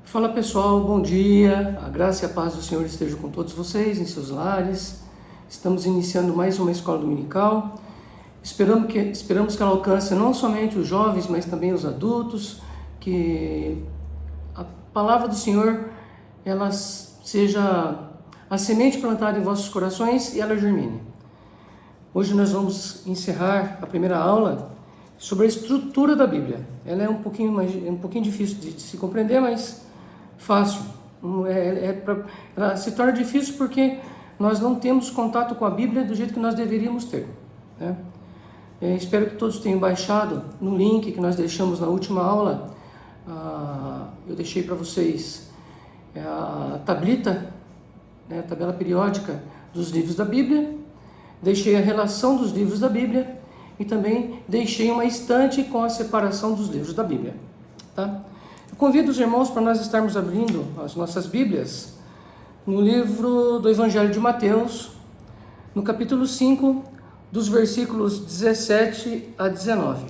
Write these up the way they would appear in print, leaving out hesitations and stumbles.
Fala pessoal, bom dia, a graça e a paz do Senhor estejam com todos vocês em seus lares. Estamos iniciando mais uma escola dominical. Esperamos que ela alcance não somente os jovens, mas também os adultos, que a palavra do Senhor ela seja a semente plantada em vossos corações e ela germine. Hoje nós vamos encerrar a primeira aula sobre a estrutura da Bíblia. Ela é um pouquinho difícil de se compreender, mas fácil. Ela se torna difícil porque nós não temos contato com a Bíblia do jeito que nós deveríamos ter, né? Espero que todos tenham baixado no link que nós deixamos na última aula. Eu deixei para vocês a tablita, né, a tabela periódica dos livros da Bíblia. Deixei a relação dos livros da Bíblia e também deixei uma estante com a separação dos livros da Bíblia, tá? Eu convido os irmãos para nós estarmos abrindo as nossas Bíblias no livro do Evangelho de Mateus, no capítulo 5, dos versículos 17 a 19.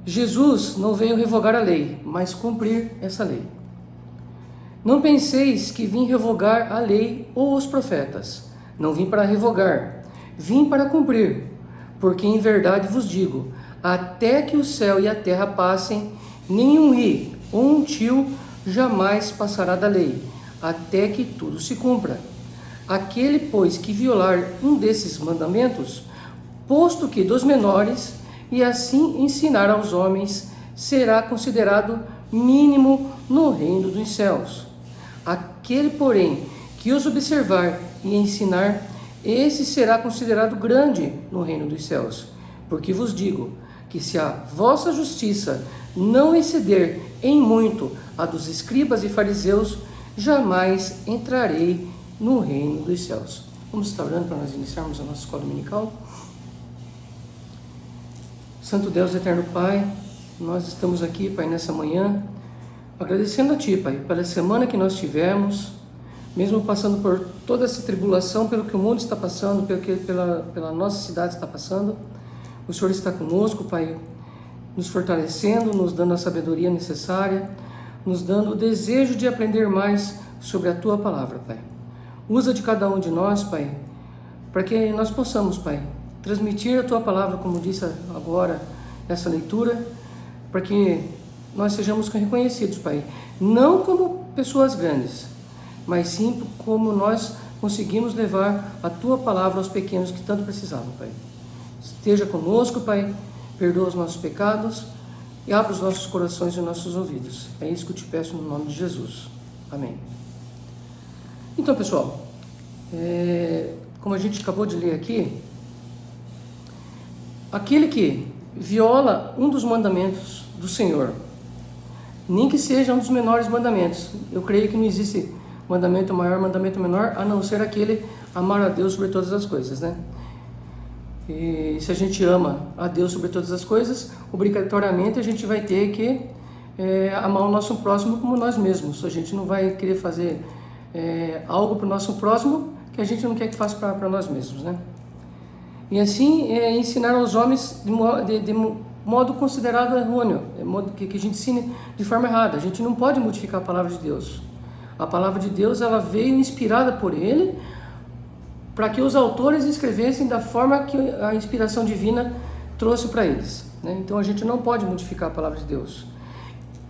Jesus não veio revogar a lei, mas cumprir essa lei. Não penseis que vim revogar a lei ou os profetas. Não vim para revogar, vim para cumprir. Porque em verdade vos digo, até que o céu e a terra passem, nenhum i ou um tio jamais passará da lei, até que tudo se cumpra. Aquele, pois, que violar um desses mandamentos, posto que dos menores, e assim ensinar aos homens, será considerado mínimo no reino dos céus. Aquele, porém, que os observar e ensinar, esse será considerado grande no reino dos céus. Porque vos digo que se a vossa justiça não exceder em muito a dos escribas e fariseus, jamais entrarei no reino dos céus. Vamos estar orando para nós iniciarmos a nossa escola dominical. Santo Deus, eterno Pai, nós estamos aqui, Pai, nessa manhã, agradecendo a Ti, Pai, pela semana que nós tivemos, mesmo passando por toda essa tribulação, pelo que o mundo está passando, pela nossa cidade está passando. O Senhor está conosco, Pai, nos fortalecendo, nos dando a sabedoria necessária, nos dando o desejo de aprender mais sobre a Tua palavra, Pai. Usa de cada um de nós, Pai, para que nós possamos, Pai, transmitir a Tua palavra, como disse agora nessa leitura, para que nós sejamos reconhecidos, Pai, não como pessoas grandes, mas sim como nós conseguimos levar a Tua palavra aos pequenos que tanto precisavam, Pai. Esteja conosco, Pai, perdoa os nossos pecados e abra os nossos corações e os nossos ouvidos. É isso que eu te peço no nome de Jesus. Amém. Então, pessoal, como a gente acabou de ler aqui, aquele que viola um dos mandamentos do Senhor, nem que seja um dos menores mandamentos, eu creio que não existe mandamento maior, mandamento menor, a não ser aquele amar a Deus sobre todas as coisas, né? E se a gente ama a Deus sobre todas as coisas, obrigatoriamente a gente vai ter que amar o nosso próximo como nós mesmos. A gente não vai querer fazer algo para o nosso próximo que a gente não quer que faça para nós mesmos, né? E assim ensinar aos homens de modo considerado errôneo, de modo que a gente ensine de forma errada. A gente não pode modificar a palavra de Deus. A palavra de Deus ela veio inspirada por Ele para que os autores escrevessem da forma que a inspiração divina trouxe para eles, né? Então a gente não pode modificar a palavra de Deus.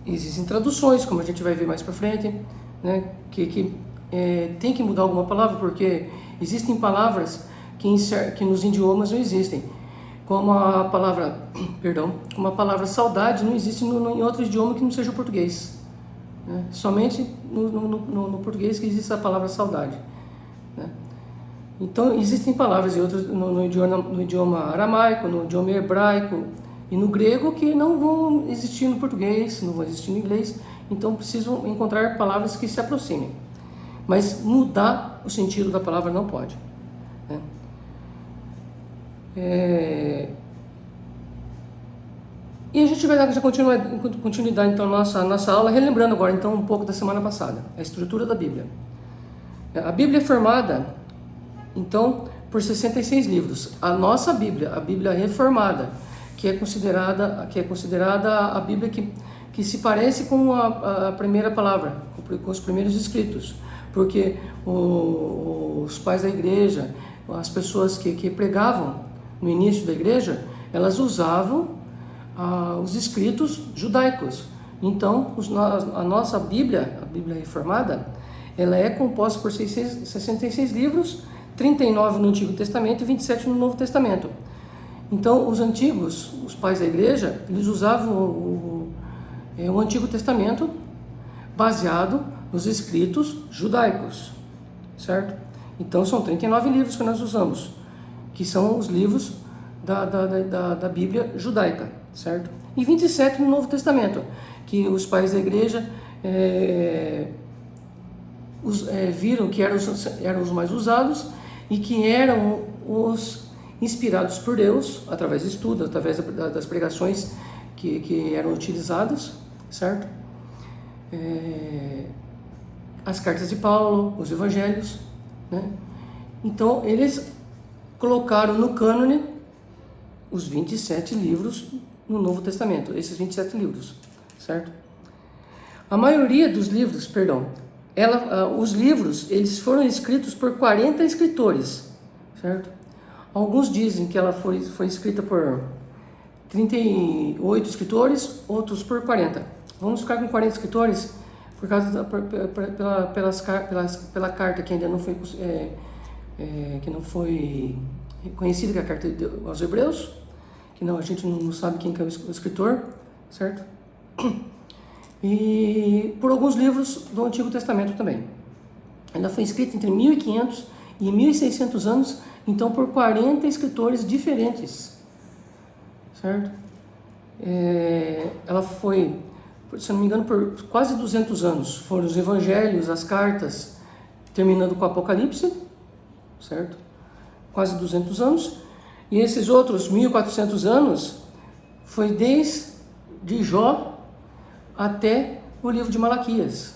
Existem traduções, como a gente vai ver mais para frente, né? Que tem que mudar alguma palavra, porque existem palavras que nos idiomas não existem. Como a palavra, como a palavra saudade não existe em outro idioma que não seja o português, né? Somente no português que existe a palavra saudade, né? Então, existem palavras e outras no idioma aramaico, no idioma hebraico e no grego que não vão existir no português, não vão existir no inglês. Então, precisam encontrar palavras que se aproximem. Mas mudar o sentido da palavra não pode, né? E a gente vai dar continuidade então à nossa aula, relembrando agora então um pouco da semana passada, a estrutura da Bíblia. A Bíblia é formada então por 66 livros. A nossa Bíblia, a Bíblia reformada, que é considerada a Bíblia que se parece com a primeira palavra, com os primeiros escritos, porque os pais da igreja, as pessoas que pregavam no início da igreja, elas usavam os escritos judaicos. Então, a nossa Bíblia, a Bíblia Reformada, ela é composta por 66 livros, 39 no Antigo Testamento e 27 no Novo Testamento. Então, os pais da igreja, eles usavam o Antigo Testamento baseado nos escritos judaicos, certo? Então, são 39 livros que nós usamos, que são os livros da Bíblia judaica, certo? E 27 no Novo Testamento, que os pais da igreja viram que eram os mais usados e que eram os inspirados por Deus, através de estudos, através das pregações que eram utilizadas, certo? As cartas de Paulo, os evangelhos, né? Então, eles colocaram no cânone os 27 livros no Novo Testamento, esses 27 livros, certo? A maioria dos livros, os livros, eles foram escritos por 40 escritores, certo? Alguns dizem que ela foi escrita por 38 escritores, outros por 40. Vamos ficar com 40 escritores por causa pela carta que ainda não foi reconhecida, que é a carta aos Hebreus, que a gente não sabe quem que é o escritor, certo? E por alguns livros do Antigo Testamento também. Ela foi escrita entre 1500 e 1600 anos, então por 40 escritores diferentes, certo? Ela foi, se não me engano, por quase 200 anos. Foram os evangelhos, as cartas, terminando com o Apocalipse, certo? Quase 200 anos. E esses outros 1400 anos foi desde Jó até o livro de Malaquias,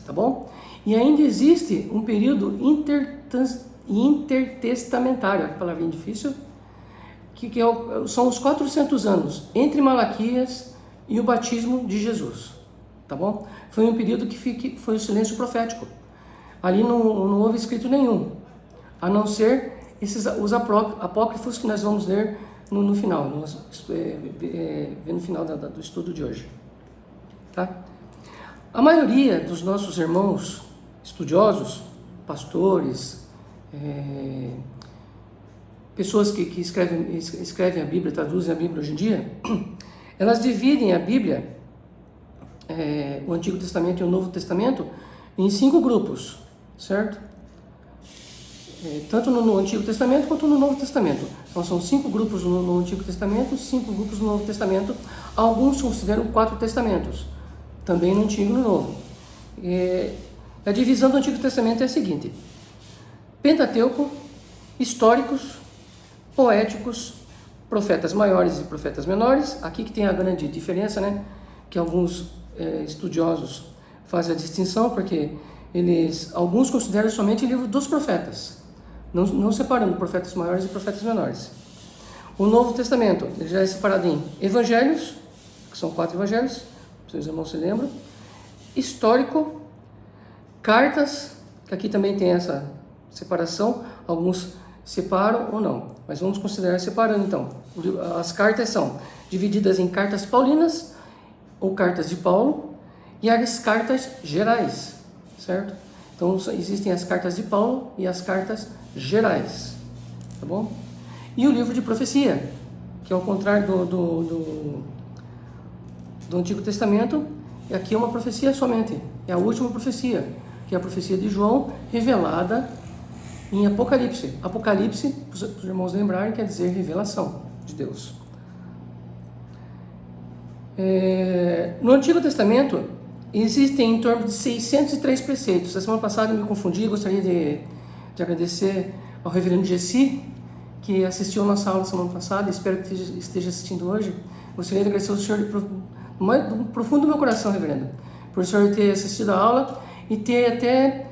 tá bom? E ainda existe um período intertestamentário, que palavrinha difícil, são os 400 anos entre Malaquias e o batismo de Jesus, tá bom? Foi um período que foi o silêncio profético. Ali não houve escrito nenhum, a não ser os apócrifos que nós vamos ler no final, no final do estudo de hoje. Tá? A maioria dos nossos irmãos estudiosos, pastores, pessoas que escrevem a Bíblia, traduzem a Bíblia hoje em dia, elas dividem a Bíblia, o Antigo Testamento e o Novo Testamento, em 5 grupos, certo? Tanto no Antigo Testamento quanto no Novo Testamento. Então são 5 grupos no Antigo Testamento, 5 grupos no Novo Testamento. Alguns consideram 4 testamentos, também no Antigo e no Novo. A divisão do Antigo Testamento é a seguinte: Pentateuco, históricos, poéticos, profetas maiores e profetas menores. Aqui que tem a grande diferença, né? Que alguns estudiosos fazem a distinção, porque alguns consideram somente o livro dos profetas, não separando profetas maiores e profetas menores. O Novo Testamento ele já é separado em evangelhos, que são 4 evangelhos, vocês irmãos se lembram, histórico, cartas, que aqui também tem essa separação, alguns separam ou não, mas vamos considerar separando então. As cartas são divididas em cartas paulinas, ou cartas de Paulo, e as cartas gerais, certo? Então existem as cartas de Paulo e as cartas gerais, tá bom? E o livro de profecia, que ao contrário do Antigo Testamento, aqui é uma profecia somente, é a última profecia, que é a profecia de João, revelada em Apocalipse. Apocalipse, para os irmãos lembrarem, quer dizer revelação de Deus. No Antigo Testamento, existem em torno de 603 preceitos. A semana passada eu me confundi, gostaria de agradecer ao reverendo Gessi, que assistiu a nossa aula semana passada, espero que esteja assistindo hoje. Gostaria de agradecer ao senhor do profundo do meu coração, reverendo, por o senhor ter assistido a aula e ter até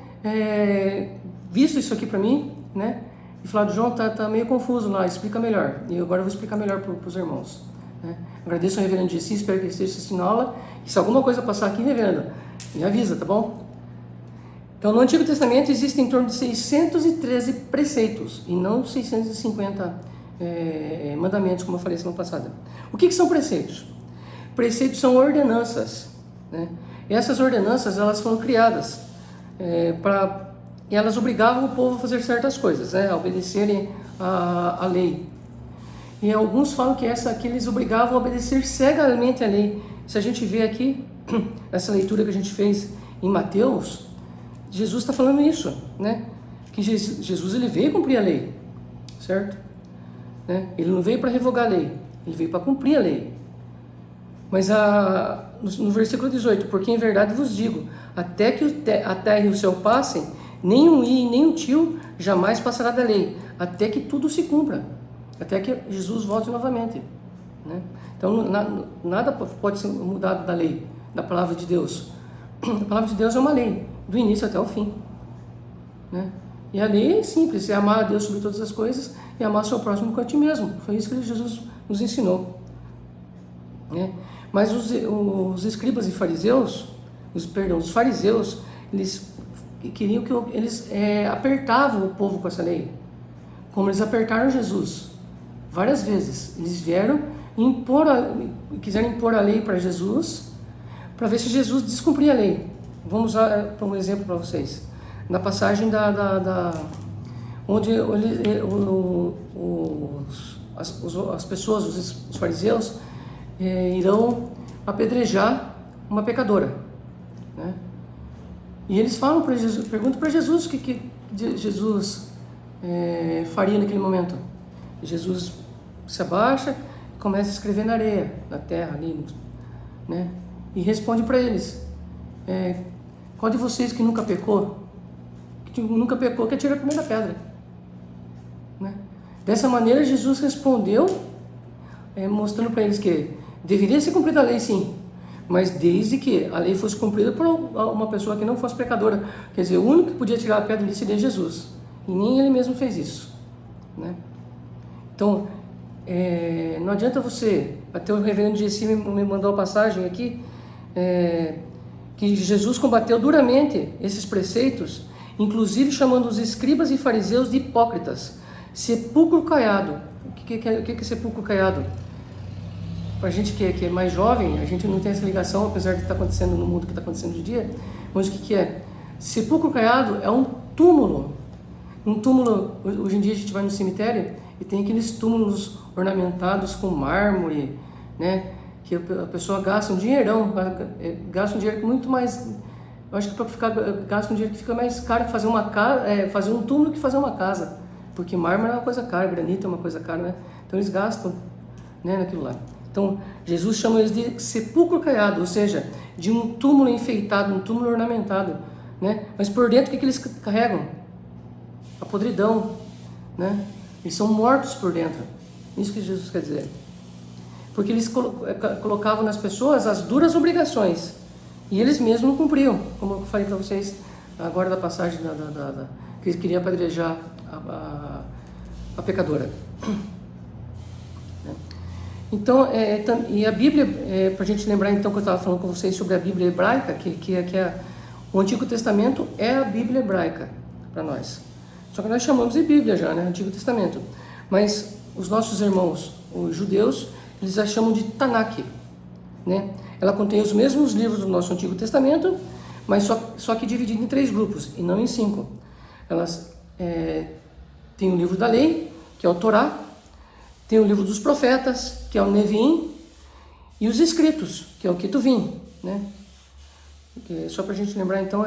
visto isso aqui para mim, né? E falado: João, tá meio confuso lá, explica melhor. E agora eu vou explicar melhor para os irmãos, né? Agradeço ao reverendo Jessi, espero que ele esteja assistindo a aula. E se alguma coisa passar aqui, reverendo, me avisa, tá bom? Então, no Antigo Testamento existem em torno de 613 preceitos e não 650 mandamentos, como eu falei semana passada. O que são preceitos? Preceitos são ordenanças, né? E essas ordenanças, elas foram criadas e elas obrigavam o povo a fazer certas coisas, né? A obedecerem a lei. E alguns falam que eles obrigavam a obedecer cegamente a lei. Se a gente vê aqui, essa leitura que a gente fez em Mateus, Jesus está falando isso, né? Que Jesus ele veio cumprir a lei, certo? Né? Ele não veio para revogar a lei, ele veio para cumprir a lei. Mas no versículo 18, porque em verdade vos digo, até que a terra e o céu passem, nem um i nem um tio jamais passará da lei, até que tudo se cumpra, até que Jesus volte novamente, né? Então nada pode ser mudado da lei, da palavra de Deus. A palavra de Deus é uma lei, do início até o fim, né? E a lei é simples, é amar a Deus sobre todas as coisas e amar o seu próximo como a ti mesmo. Foi isso que Jesus nos ensinou, né? Mas os escribas e fariseus, os fariseus, eles queriam que eles apertavam o povo com essa lei, como eles apertaram Jesus várias vezes. Eles vieram quiseram impor a lei para Jesus, para ver se Jesus descumpria a lei. Vamos usar um exemplo para vocês. Na passagem onde as pessoas, os fariseus, irão apedrejar uma pecadora, né? E eles falam para Jesus, perguntam para Jesus o que Jesus faria naquele momento. E Jesus se abaixa e começa a escrever na areia, na terra ali, né? E responde para eles: qual de vocês que nunca pecou, que atira a primeira pedra, né? Dessa maneira Jesus respondeu, mostrando para eles que deveria ser cumprida a lei, sim, mas desde que a lei fosse cumprida por uma pessoa que não fosse pecadora. Quer dizer, o único que podia tirar a pedra ali seria Jesus, e nem ele mesmo fez isso, né? Então, não adianta você, até o reverendo Jessi me mandou a passagem aqui, que Jesus combateu duramente esses preceitos, inclusive chamando os escribas e fariseus de hipócritas, sepulcro caiado. O que é sepulcro caiado? Para a gente que é mais jovem, a gente não tem essa ligação, apesar de estar acontecendo no mundo que está acontecendo de dia. Mas o que é? Sepulcro caiado é um túmulo. Um túmulo, hoje em dia a gente vai no cemitério e tem aqueles túmulos ornamentados com mármore, né? Que a pessoa gasta um dinheirão, gasta um dinheiro muito mais. Eu acho que gasta um dinheiro que fica mais caro fazer uma casa, fazer um túmulo que fazer uma casa, porque mármore é uma coisa cara, granito é uma coisa cara, né? Então eles gastam, né, naquilo lá. Então Jesus chama eles de sepulcro caiado, ou seja, de um túmulo enfeitado, um túmulo ornamentado, né? Mas por dentro o que eles carregam? A podridão, né? Eles são mortos por dentro. Isso que Jesus quer dizer. Porque eles colocavam nas pessoas as duras obrigações e eles mesmos não cumpriam, como eu falei para vocês agora da passagem que eles queriam apedrejar a pecadora. Então, e a Bíblia, para a gente lembrar então que eu estava falando com vocês sobre a Bíblia hebraica, o Antigo Testamento é a Bíblia hebraica para nós. Só que nós chamamos de Bíblia já, né? Antigo Testamento. Mas os nossos irmãos, os judeus, eles a chamam de Tanakh, né? Ela contém os mesmos livros do nosso Antigo Testamento, mas só que dividido em 3 grupos e não em 5. Elas têm o livro da lei, que é o Torá, tem o livro dos profetas, que é o Nevim, e os escritos, que é o Ketuvim, né? Só para a gente lembrar, então,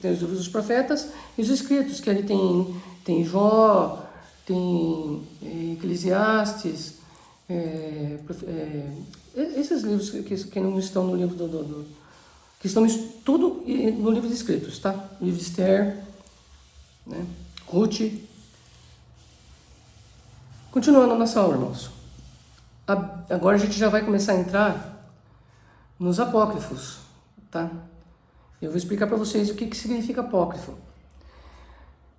tem os livros dos profetas e os escritos, que ali tem Jó, tem Eclesiastes, esses livros que não estão no livro que estão tudo no livro de escritos, tá? O livro de Esther, né? Ruth. Continuando a nossa aula, irmãos. Agora a gente já vai começar a entrar nos apócrifos, tá? Eu vou explicar para vocês o que significa apócrifo.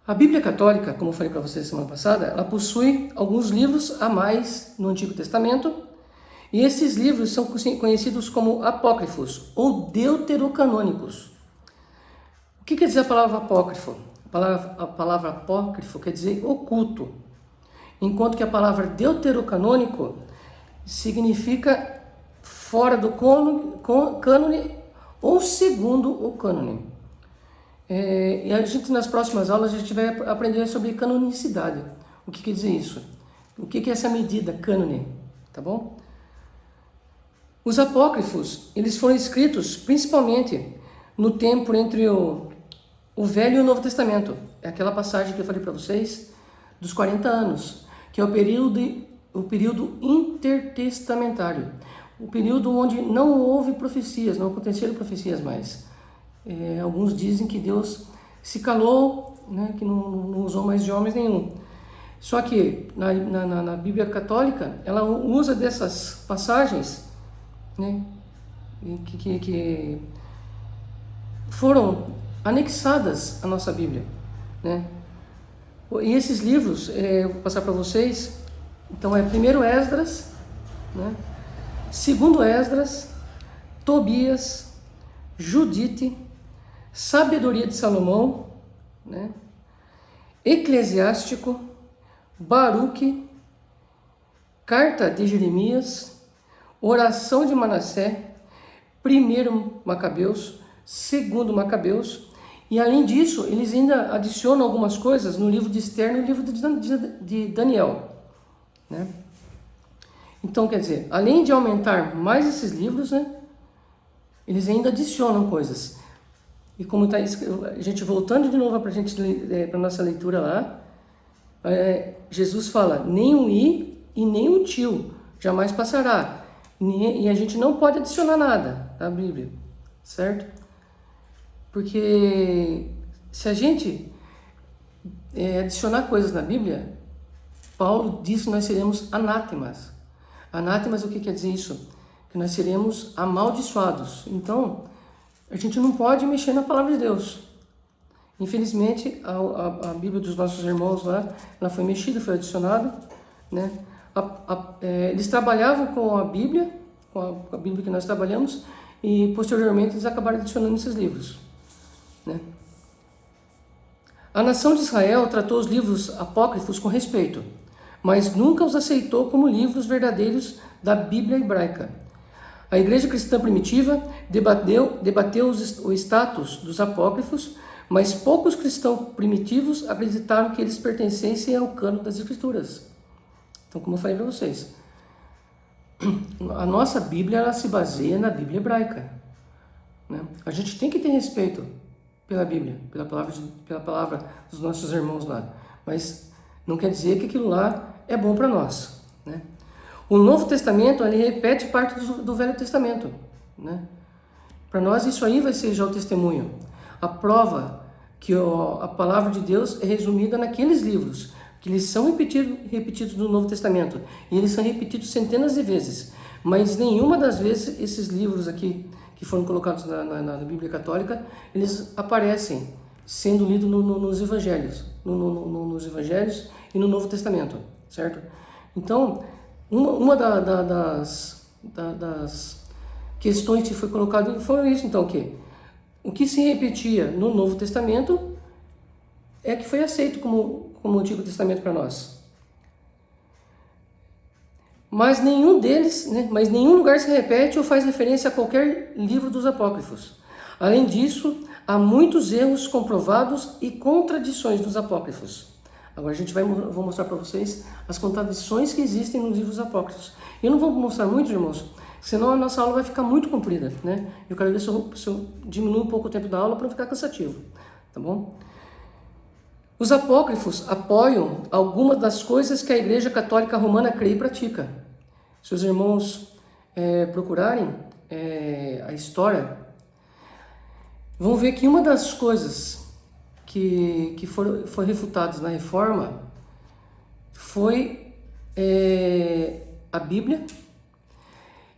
A Bíblia Católica, como eu falei para vocês semana passada, ela possui alguns livros a mais no Antigo Testamento E esses livros são conhecidos como apócrifos ou deuterocanônicos. O que quer dizer a palavra apócrifo? A palavra apócrifo quer dizer oculto, enquanto que a palavra deuterocanônico significa fora do cânone ou segundo o cânone. E a gente, nas próximas aulas, a gente vai aprender sobre canonicidade. O que quer dizer isso? O que é essa medida, cânone? Tá bom? Os apócrifos, eles foram escritos principalmente no tempo entre o Velho e o Novo Testamento. É aquela passagem que eu falei para vocês, dos 40 anos, que é o período intertestamentário. O período onde não houve profecias, não aconteceram profecias mais. Alguns dizem que Deus se calou, né, que não usou mais de homens nenhum. Só que na Bíblia Católica, ela usa dessas passagens, né, que foram anexadas à nossa Bíblia, né? E esses livros, eu vou passar para vocês. Então primeiro Esdras, né? Segundo Esdras, Tobias, Judite, Sabedoria de Salomão, né? Eclesiástico, Baruque, Carta de Jeremias, Oração de Manassés, primeiro Macabeus, segundo Macabeus, e além disso, eles ainda adicionam algumas coisas no livro de Esther e no livro de Daniel, né? Então, quer dizer, além de aumentar mais esses livros, né, eles ainda adicionam coisas. E como está a gente voltando de novo para a nossa leitura lá, Jesus fala, nem um i e nem um tio jamais passará. E a gente não pode adicionar nada à Bíblia, certo? Porque se a gente adicionar coisas na Bíblia, Paulo diz que nós seremos anátemas. Anátemas, o que quer dizer isso? Que nós seremos amaldiçoados. Então, a gente não pode mexer na palavra de Deus. Infelizmente, a Bíblia dos nossos irmãos lá, ela foi mexida, foi adicionada, né? Eles trabalhavam com a Bíblia que nós trabalhamos, e posteriormente eles acabaram adicionando esses livros, né? A nação de Israel tratou os livros apócrifos com respeito, mas nunca os aceitou como livros verdadeiros da Bíblia hebraica. A igreja cristã primitiva debateu o status dos apócrifos, mas poucos cristãos primitivos acreditaram que eles pertencessem ao cânon das Escrituras. Então, como eu falei para vocês, a nossa Bíblia ela se baseia na Bíblia hebraica, né? A gente tem que ter respeito pela Bíblia, pela palavra dos nossos irmãos lá, mas não quer dizer que aquilo lá é bom para nós, né? O Novo Testamento ele repete parte do Velho Testamento, né? Para nós isso aí vai ser já o testemunho, a prova que a palavra de Deus é resumida naqueles livros, que eles são repetidos no Novo Testamento, e eles são repetidos centenas de vezes, mas nenhuma das vezes esses livros aqui que foram colocados na Bíblia Católica, eles aparecem sendo lidos nos Evangelhos, nos Evangelhos e no Novo Testamento, certo? Então, uma das questões que foi colocado foi isso, então, o que se repetia no Novo Testamento é que foi aceito como o Antigo Testamento para nós. Mas nenhum lugar se repete ou faz referência a qualquer livro dos apócrifos. Além disso, há muitos erros comprovados e contradições dos apócrifos. Agora vou mostrar para vocês as contradições que existem nos livros apócrifos. Eu não vou mostrar muito, irmãos, senão a nossa aula vai ficar muito comprida, né? Eu quero ver se eu diminuo um pouco o tempo da aula para não ficar cansativo, tá bom? Os apócrifos apoiam algumas das coisas que a Igreja Católica Romana crê e pratica. Se os irmãos procurarem a história, vão ver que uma das coisas que foi refutadas na Reforma foi a Bíblia,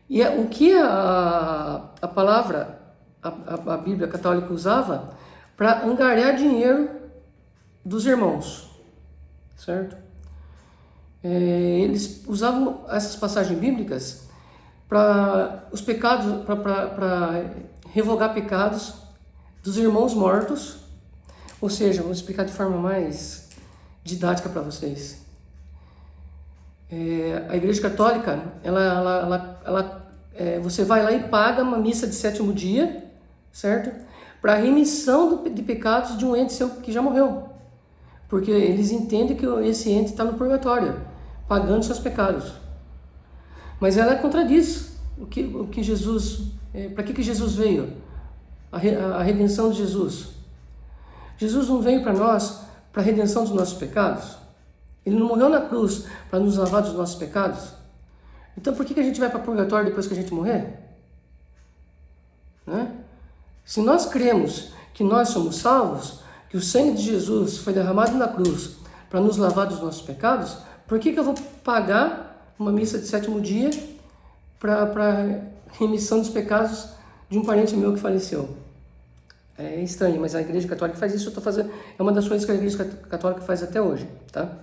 e o que a palavra, a Bíblia Católica usava para angariar dinheiro dos irmãos, certo? Eles usavam essas passagens bíblicas para os pecados, para revogar pecados dos irmãos mortos. Ou seja, vou explicar de forma mais didática para vocês. A Igreja Católica, você vai lá e paga uma missa de sétimo dia, certo? Para a remissão de pecados de um ente seu que já morreu. Porque eles entendem que esse ente está no purgatório, pagando seus pecados. Mas ela contradiz o que Jesus... para que Jesus veio? A redenção de Jesus. Jesus não veio para nós para a redenção dos nossos pecados? Ele não morreu na cruz para nos lavar dos nossos pecados? Então por que a gente vai para o purgatório depois que a gente morrer? Né? Se nós cremos que nós somos salvos, que o sangue de Jesus foi derramado na cruz para nos lavar dos nossos pecados, por que eu vou pagar uma missa de sétimo dia para remissão dos pecados de um parente meu que faleceu? É estranho, mas a Igreja Católica faz isso. É uma das coisas que a Igreja Católica faz até hoje, tá?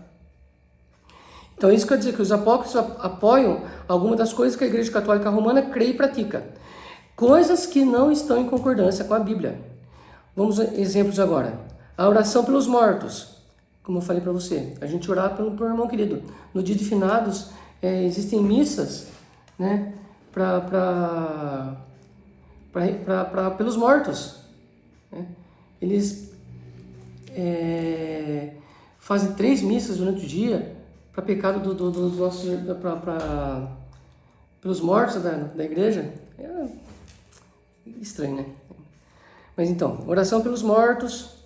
Então isso quer dizer que os apócrifos apoiam algumas das coisas que a Igreja Católica Romana crê e pratica. Coisas que não estão em concordância com a Bíblia. Vamos a exemplos agora. A oração pelos mortos. Como eu falei para você, a gente orar pelo irmão querido. No dia de finados, existem missas, né, pelos mortos. Né? Eles fazem 3 missas durante o dia para pecado dos nossos, pelos mortos da igreja. É estranho, né? Mas então, oração pelos mortos,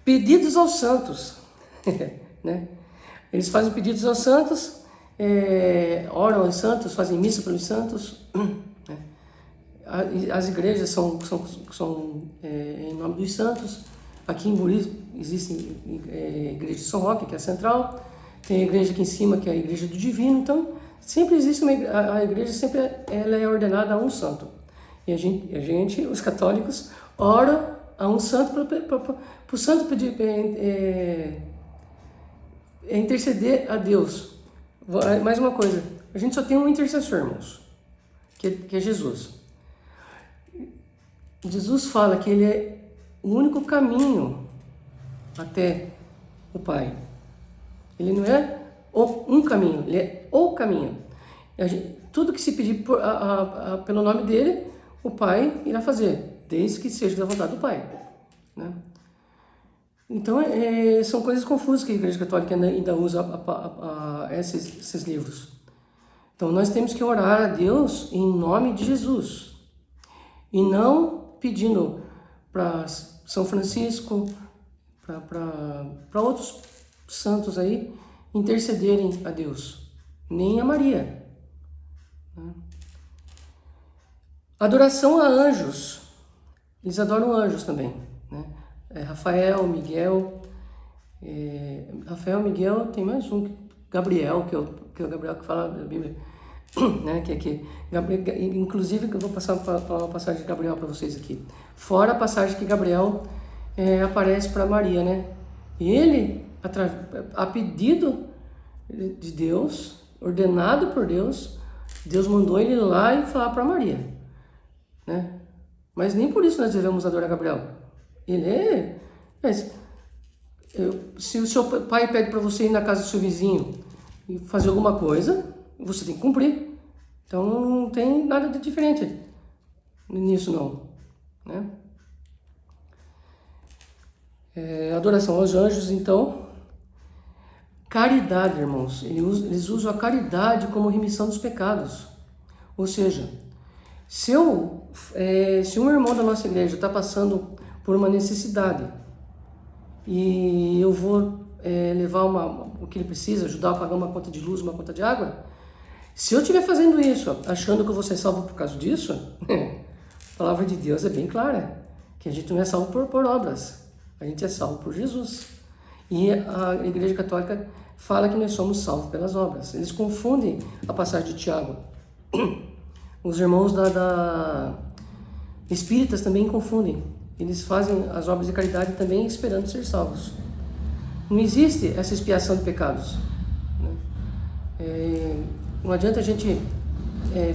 pedidos aos santos, né? Eles fazem pedidos aos santos, oram aos santos, fazem missa pelos santos, né? As igrejas são em nome dos santos. Aqui em Buri existe a igreja de São Roque, que é a central, tem a igreja aqui em cima, que é a igreja do Divino. Então, sempre existe a igreja sempre ela é ordenada a um santo. E a gente, os católicos, ora a um santo para o santo pedir, interceder a Deus. Mais uma coisa, a gente só tem um intercessor, irmãos, que é Jesus. Jesus fala que ele é o único caminho até o Pai. Ele não é um caminho, ele é o caminho. Tudo que se pedir pelo nome dele, o Pai irá fazer, desde que seja da vontade do Pai. Né? Então, são coisas confusas que a Igreja Católica ainda usa esses livros. Então, nós temos que orar a Deus em nome de Jesus. E não pedindo para São Francisco, para outros santos aí, intercederem a Deus. Nem a Maria. Adoração a anjos. Eles adoram anjos também. Né? Rafael, Miguel. Rafael, Miguel, tem mais um. Gabriel, que é o Gabriel que fala da Bíblia. Né? Inclusive, eu vou passar uma passagem de Gabriel para vocês aqui. Fora a passagem que Gabriel aparece para Maria, né? Ele, a pedido de Deus, ordenado por Deus, Deus mandou ele ir lá e falar para Maria, né? Mas nem por isso nós devemos adorar Gabriel. Se o seu pai pede para você ir na casa do seu vizinho e fazer alguma coisa, você tem que cumprir. Então não tem nada de diferente nisso, não. Né? Adoração aos anjos, então. Caridade, irmãos. Eles usam a caridade como remissão dos pecados. Ou seja, se um irmão da nossa igreja está passando por uma necessidade e eu vou levar o que ele precisa, ajudar a pagar uma conta de luz, uma conta de água, se eu estiver fazendo isso, achando que eu vou ser salvo por causa disso, a palavra de Deus é bem clara, que a gente não é salvo por obras, a gente é salvo por Jesus. E a Igreja Católica fala que nós somos salvos pelas obras. Eles confundem a passagem de Tiago. Os irmãos espíritas também confundem. Eles fazem as obras de caridade também esperando ser salvos. Não existe essa expiação de pecados. Né? Não adianta a gente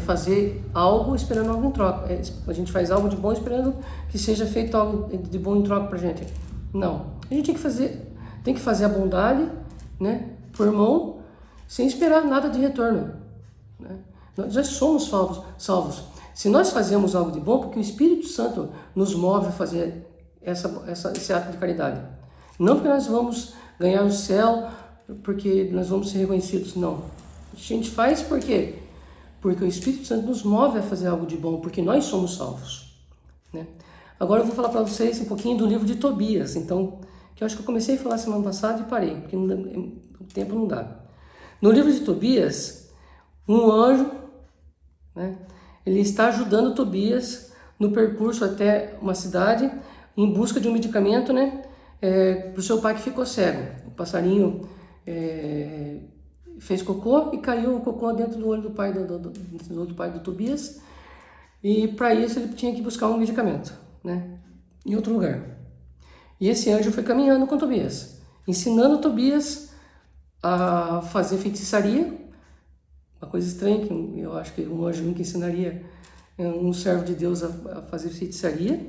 fazer algo esperando algo em troca. A gente faz algo de bom esperando que seja feito algo de bom em troca pra gente. Não. A gente tem que fazer a bondade, né, por irmão, sem esperar nada de retorno, né? Nós já somos salvos. Se nós fazemos algo de bom, porque o Espírito Santo nos move a fazer esse ato de caridade. Não porque nós vamos ganhar o céu, porque nós vamos ser reconhecidos, não. A gente faz por quê? Porque o Espírito Santo nos move a fazer algo de bom, porque nós somos salvos, né? Agora eu vou falar para vocês um pouquinho do livro de Tobias, então, que eu acho que eu comecei a falar semana passada e parei, porque o tempo não dá. No livro de Tobias, um anjo, né, ele está ajudando Tobias no percurso até uma cidade em busca de um medicamento, né, para o seu pai que ficou cego. O passarinho fez cocô e caiu o cocô dentro do olho do pai do Tobias, e para isso ele tinha que buscar um medicamento, né, em outro lugar. E esse anjo foi caminhando com Tobias, ensinando Tobias a fazer feitiçaria, uma coisa estranha que eu acho que um anjo nunca ensinaria um servo de Deus a fazer feitiçaria.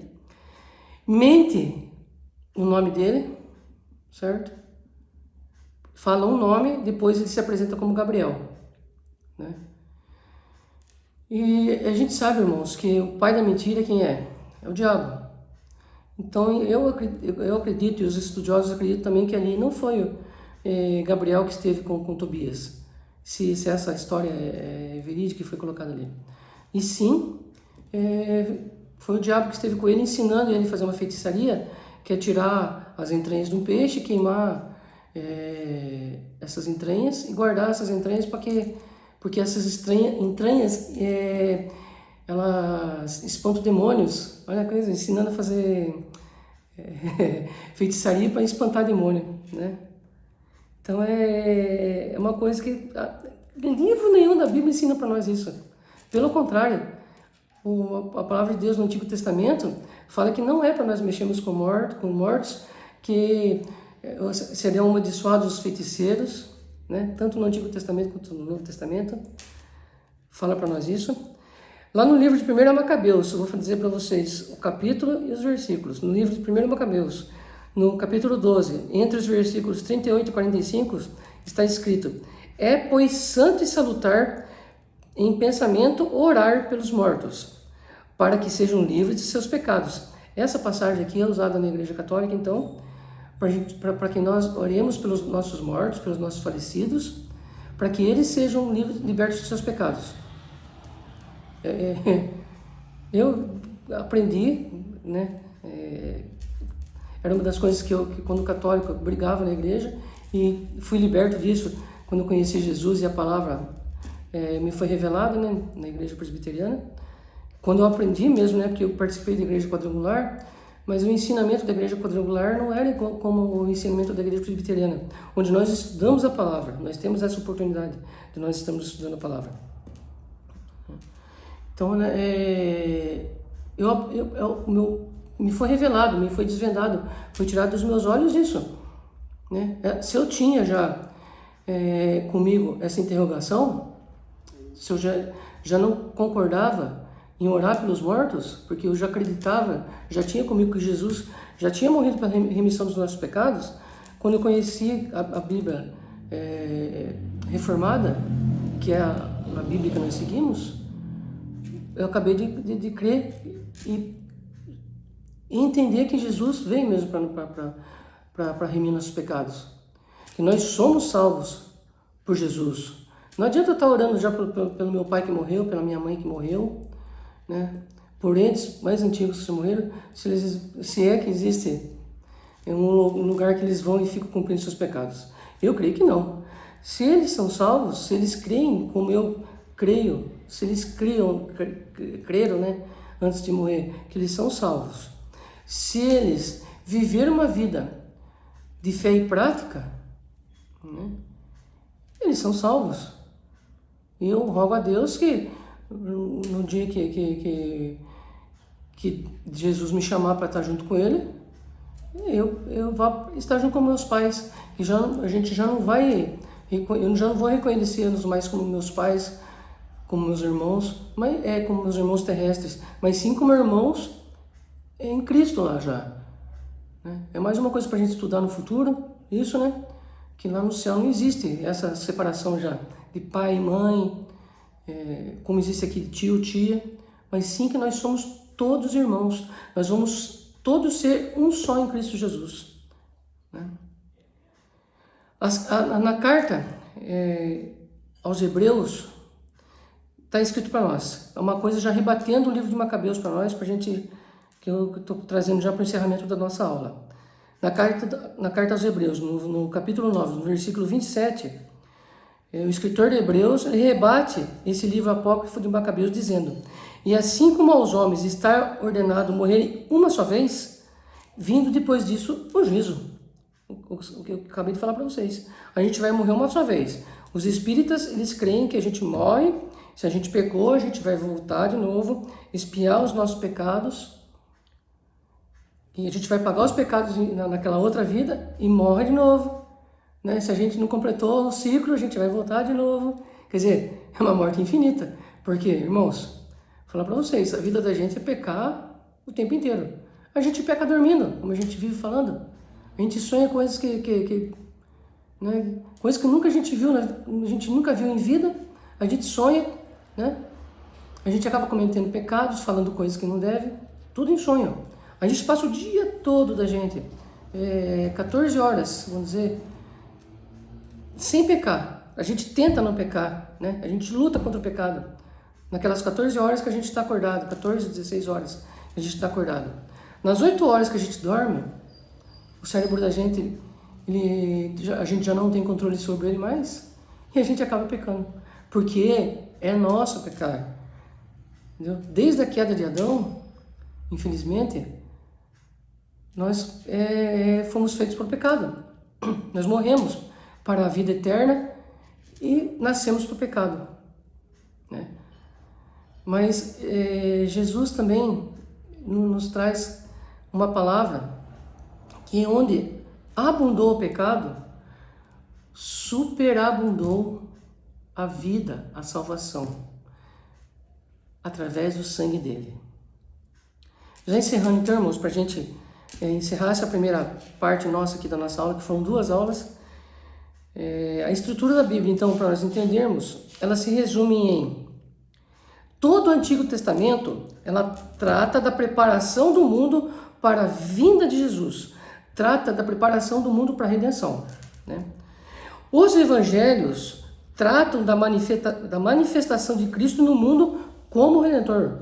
Mente o nome dele, certo? Fala um nome, depois ele se apresenta como Gabriel, né? E a gente sabe, irmãos, que o pai da mentira quem é? É o diabo. Então eu acredito, e os estudiosos acreditam também, que ali não foi Gabriel que esteve com Tobias, se essa história é verídica que foi colocada ali. E sim, foi o diabo que esteve com ele, ensinando ele a fazer uma feitiçaria, que é tirar as entranhas de um peixe, queimar essas entranhas e guardar essas entranhas porque essas entranhas elas espantam demônios. Olha a coisa, ensinando a fazer feitiçaria para espantar demônio, né? Então é uma coisa que livro nenhum da Bíblia ensina para nós isso. Pelo contrário, a palavra de Deus no Antigo Testamento fala que não é para nós mexermos com mortos, que seriam amaldiçoados os feiticeiros, né? Tanto no Antigo Testamento quanto no Novo Testamento fala para nós isso. Lá no livro de 1 Macabeus, eu vou dizer para vocês o capítulo e os versículos. No livro de 1 Macabeus, no capítulo 12, entre os versículos 38 e 45, está escrito: é, pois, santo e salutar em pensamento orar pelos mortos, para que sejam livres de seus pecados. Essa passagem aqui é usada na Igreja Católica, então, para que nós oremos pelos nossos mortos, pelos nossos falecidos, para que eles sejam libertos de seus pecados. Eu aprendi, né? Era uma das coisas que quando católico, eu brigava na igreja, e fui liberto disso quando eu conheci Jesus e a palavra me foi revelada, né, na igreja presbiteriana. Quando eu aprendi mesmo, né, porque eu participei da igreja quadrangular, mas o ensinamento da igreja quadrangular não era como o ensinamento da igreja presbiteriana, onde nós estudamos a palavra, nós temos essa oportunidade de nós estamos estudando a palavra. Então, me foi revelado, me foi desvendado, foi tirado dos meus olhos isso, né? Se eu tinha já comigo essa interrogação, se eu já não concordava em orar pelos mortos, porque eu já acreditava, já tinha comigo que Jesus já tinha morrido para a remissão dos nossos pecados, quando eu conheci a Bíblia reformada, que é a Bíblia que nós seguimos, eu acabei de crer e entender que Jesus veio mesmo para remir nossos pecados. Que nós somos salvos por Jesus. Não adianta eu estar orando já pelo meu pai que morreu, pela minha mãe que morreu, né? Por entes mais antigos que já morreram, se é que existe um lugar que eles vão e ficam cumprindo seus pecados. Eu creio que não. Se eles são salvos, se eles creem como eu creio, se eles creram, né, antes de morrer, que eles são salvos. Se eles viveram uma vida de fé e prática, né, eles são salvos. E eu rogo a Deus que no dia que Jesus me chamar para estar junto com Ele, eu vá estar junto com meus pais, que a gente já não vai, eu já não vou reconhecê-los mais como meus pais, como meus irmãos, mas como meus irmãos terrestres, mas sim como irmãos em Cristo lá já. Né? É mais uma coisa para a gente estudar no futuro, isso, né? Que lá no céu não existe essa separação já de pai e mãe, como existe aqui tio, tia, mas sim que nós somos todos irmãos, nós vamos todos ser um só em Cristo Jesus. Né? Na carta aos Hebreus, está escrito para nós, é uma coisa já rebatendo o livro de Macabeus para nós, para a gente, que eu estou trazendo já para o encerramento da nossa aula. Na carta aos Hebreus, no capítulo 9, no versículo 27, o escritor de Hebreus ele rebate esse livro apócrifo de Macabeus dizendo: e assim como aos homens está ordenado morrerem uma só vez, vindo depois disso o juízo. O que eu acabei de falar para vocês. A gente vai morrer uma só vez. Os espíritas, eles creem que a gente morre, se a gente pecou, a gente vai voltar de novo, expiar os nossos pecados, e a gente vai pagar os pecados naquela outra vida e morre de novo. Né? Se a gente não completou o ciclo, a gente vai voltar de novo. Quer dizer, é uma morte infinita. Porque, irmãos, vou falar para vocês, a vida da gente é pecar o tempo inteiro. A gente peca dormindo, como a gente vive falando. A gente sonha coisas né? Coisas que nunca a gente viu, a gente nunca viu em vida. A gente sonha, né? A gente acaba cometendo pecados, falando coisas que não deve. Tudo em sonho. A gente passa o dia todo da gente, 14 horas, vamos dizer, sem pecar. A gente tenta não pecar, né? A gente luta contra o pecado. Naquelas 14 horas que a gente está acordado, 14, 16 horas que a gente está acordado. Nas 8 horas que a gente dorme, o cérebro da gente, a gente já não tem controle sobre ele mais, e a gente acaba pecando. Porque é nosso pecar. Entendeu? Desde a queda de Adão, infelizmente, nós fomos feitos por pecado. Nós morremos para a vida eterna e nascemos para o pecado. Né? Mas Jesus também nos traz uma palavra que onde abundou o pecado, superabundou a vida, a salvação, através do sangue dele. Já encerrando então, irmãos, para a gente encerrar essa primeira parte nossa aqui da nossa aula, que foram 2 aulas, a estrutura da Bíblia, então, para nós entendermos, ela se resume em todo o Antigo Testamento, ela trata da preparação do mundo para a vinda de Jesus, trata da preparação do mundo para a redenção. Né? Os evangelhos tratam da manifestação de Cristo no mundo como Redentor.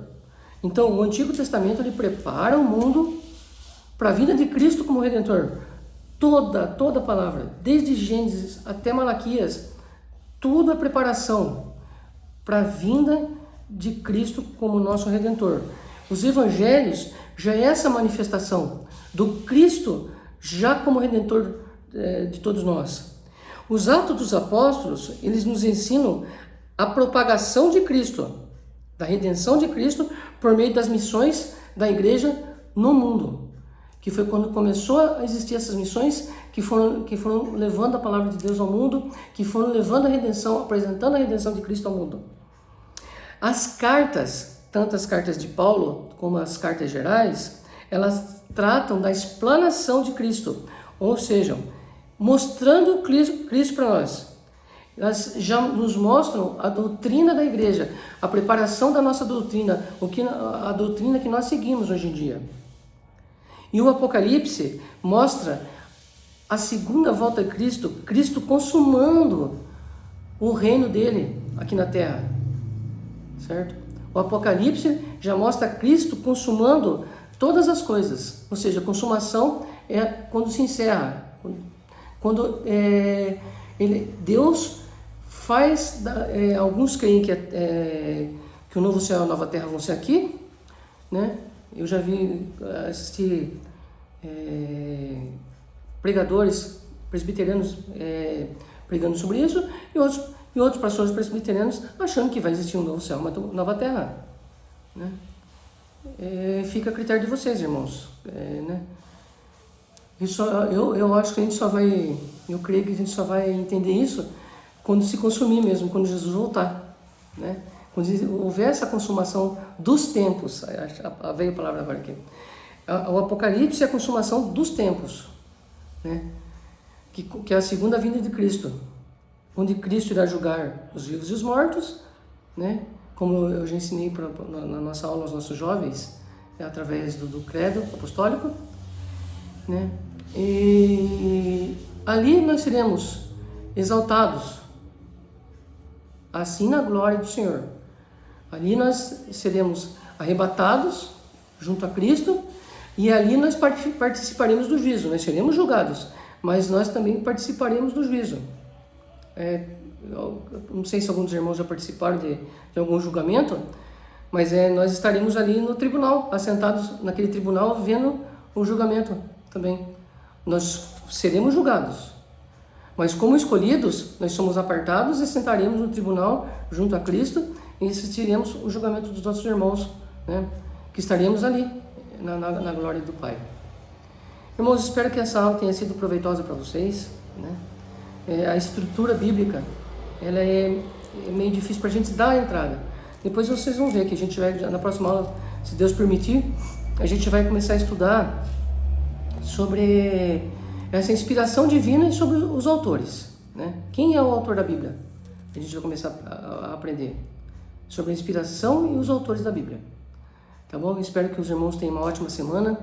Então, o Antigo Testamento ele prepara o mundo para a vinda de Cristo como Redentor. Toda a palavra, desde Gênesis até Malaquias, tudo é preparação para a vinda de Cristo como nosso Redentor. Os evangelhos já é essa manifestação do Cristo já como Redentor de todos nós. Os Atos dos Apóstolos, eles nos ensinam a propagação de Cristo, da redenção de Cristo por meio das missões da igreja no mundo. Que foi quando começou a existir essas missões que foram levando a palavra de Deus ao mundo, que foram levando a redenção, apresentando a redenção de Cristo ao mundo. As cartas, tanto as cartas de Paulo como as cartas gerais, elas tratam da explanação de Cristo, ou seja, mostrando Cristo para nós. Elas já nos mostram a doutrina da igreja, a preparação da nossa doutrina, a doutrina que nós seguimos hoje em dia. E o Apocalipse mostra a segunda volta de Cristo, Cristo consumando o reino dele aqui na terra. Certo? O Apocalipse já mostra Cristo consumando todas as coisas, ou seja, a consumação é quando se encerra, quando Deus faz, alguns creem que o novo céu e a nova terra vão ser aqui, né? Eu já vi assistir pregadores presbiterianos pregando sobre isso e outros pastores presbiterianos achando que vai existir um novo céu, uma nova terra. Né? Fica a critério de vocês, irmãos. Né? Eu acho que a gente só vai, eu creio que a gente só vai entender isso quando se consumir mesmo, quando Jesus voltar. Né? Quando houver essa consumação dos tempos, veio a palavra agora aqui. O Apocalipse é a consumação dos tempos, né? Que é a segunda vinda de Cristo, onde Cristo irá julgar os vivos e os mortos, né? Como eu já ensinei na nossa aula aos nossos jovens, através do credo apostólico, né? E ali nós seremos exaltados, assim na glória do Senhor. Ali nós seremos arrebatados junto a Cristo, e ali nós participaremos do juízo. Nós seremos julgados, mas nós também participaremos do juízo. Eu não sei se alguns dos irmãos já participaram de algum julgamento, mas nós estaremos ali no tribunal, assentados naquele tribunal, vendo o julgamento também. Nós seremos julgados, mas como escolhidos, nós somos apartados e sentaremos no tribunal junto a Cristo e assistiremos o julgamento dos nossos irmãos, né? Que estaremos ali na glória do Pai. Irmãos, espero que essa aula tenha sido proveitosa para vocês, né? A estrutura bíblica, ela é meio difícil para a gente dar a entrada. Depois vocês vão ver que a gente vai, na próxima aula, se Deus permitir, a gente vai começar a estudar sobre essa inspiração divina e sobre os autores, né? Quem é o autor da Bíblia? A gente vai começar a aprender sobre a inspiração e os autores da Bíblia. Tá bom? Espero que os irmãos tenham uma ótima semana,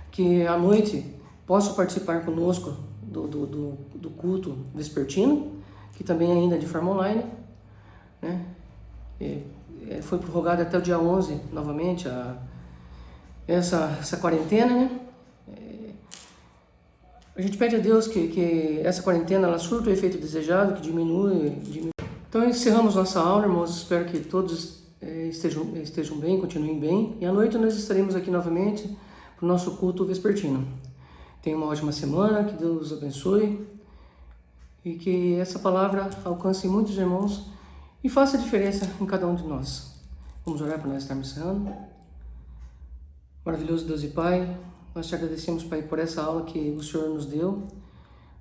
que à noite possam participar conosco do culto vespertino, que também é ainda de forma online, né? Foi prorrogado até o dia 11, novamente, essa quarentena, né? A gente pede a Deus que essa quarentena ela surta o efeito desejado, que diminui. Então encerramos nossa aula, irmãos. Espero que todos estejam bem, continuem bem. E à noite nós estaremos aqui novamente para o nosso culto vespertino. Tenha uma ótima semana, que Deus os abençoe e que essa palavra alcance muitos irmãos e faça diferença em cada um de nós. Vamos orar para nós estarmos encerrando. Maravilhoso Deus e Pai, nós te agradecemos, Pai, por essa aula que o Senhor nos deu.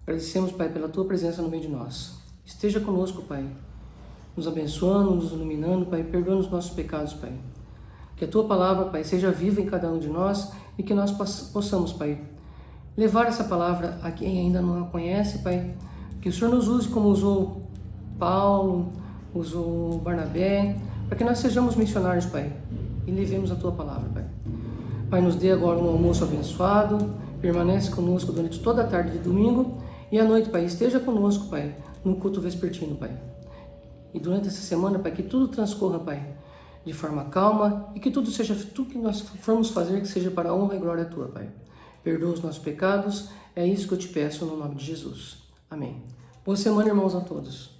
Agradecemos, Pai, pela Tua presença no meio de nós. Esteja conosco, Pai, nos abençoando, nos iluminando, Pai, perdoando os nossos pecados, Pai. Que a Tua palavra, Pai, seja viva em cada um de nós e que nós possamos, Pai, levar essa palavra a quem ainda não a conhece, Pai. Que o Senhor nos use como usou Paulo, usou Barnabé, para que nós sejamos missionários, Pai, e levemos a Tua palavra, Pai. Pai, nos dê agora um almoço abençoado, permanece conosco durante toda a tarde de domingo e à noite, Pai, esteja conosco, Pai, no culto vespertino, Pai. E durante essa semana, Pai, que tudo transcorra, Pai, de forma calma e que tudo que nós formos fazer, que seja para a honra e glória Tua, Pai. Perdoa os nossos pecados, é isso que eu te peço no nome de Jesus. Amém. Boa semana, irmãos, a todos.